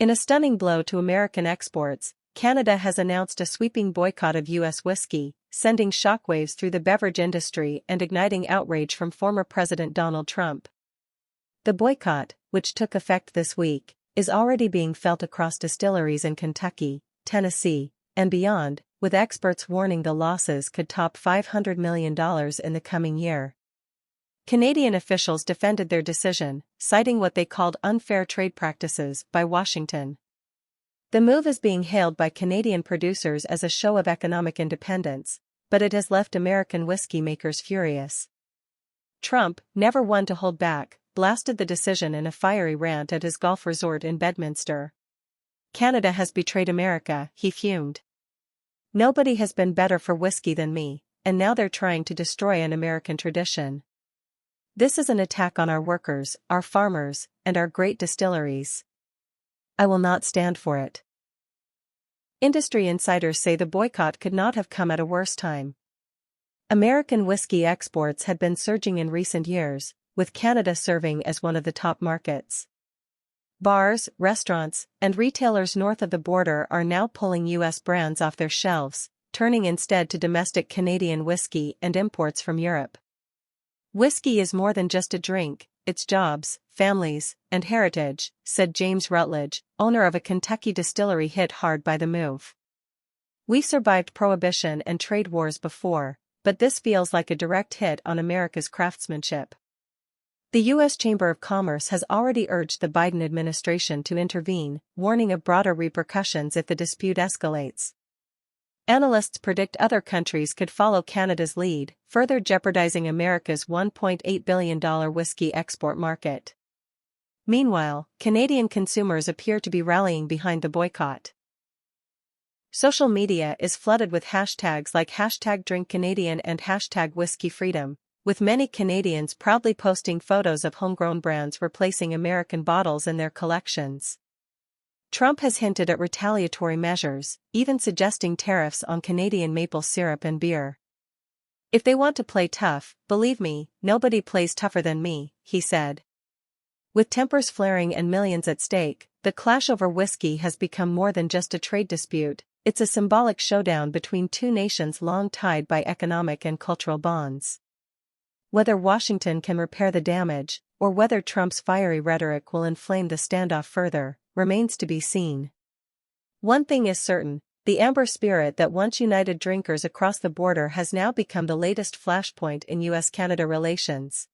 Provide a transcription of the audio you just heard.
In a stunning blow to American exports, Canada has announced a sweeping boycott of U.S. whiskey, sending shockwaves through the beverage industry and igniting outrage from former President Donald Trump. The boycott, which took effect this week, is already being felt across distilleries in Kentucky, Tennessee, and beyond, with experts warning the losses could top $500 million in the coming year. Canadian officials defended their decision, citing what they called unfair trade practices by Washington. The move is being hailed by Canadian producers as a show of economic independence, but it has left American whiskey makers furious. Trump, never one to hold back, blasted the decision in a fiery rant at his golf resort in Bedminster. "Canada has betrayed America," he fumed. "Nobody has been better for whiskey than me, and now they're trying to destroy an American tradition. This is an attack on our workers, our farmers, and our great distilleries. I will not stand for it." Industry insiders say the boycott could not have come at a worse time. American whiskey exports had been surging in recent years, with Canada serving as one of the top markets. Bars, restaurants, and retailers north of the border are now pulling U.S. brands off their shelves, turning instead to domestic Canadian whiskey and imports from Europe. "Whiskey is more than just a drink, it's jobs, families, and heritage," said James Rutledge, owner of a Kentucky distillery hit hard by the move. "We survived Prohibition and trade wars before, but this feels like a direct hit on America's craftsmanship." The U.S. Chamber of Commerce has already urged the Biden administration to intervene, warning of broader repercussions if the dispute escalates. Analysts predict other countries could follow Canada's lead, further jeopardizing America's $1.8 billion whiskey export market. Meanwhile, Canadian consumers appear to be rallying behind the boycott. Social media is flooded with hashtags like #DrinkCanadian and #WhiskeyFreedom, with many Canadians proudly posting photos of homegrown brands replacing American bottles in their collections. Trump has hinted at retaliatory measures, even suggesting tariffs on Canadian maple syrup and beer. "If they want to play tough, believe me, nobody plays tougher than me," he said. With tempers flaring and millions at stake, the clash over whiskey has become more than just a trade dispute, it's a symbolic showdown between two nations long tied by economic and cultural bonds. Whether Washington can repair the damage, or whether Trump's fiery rhetoric will inflame the standoff further, remains to be seen. One thing is certain, the amber spirit that once united drinkers across the border has now become the latest flashpoint in U.S.-Canada relations.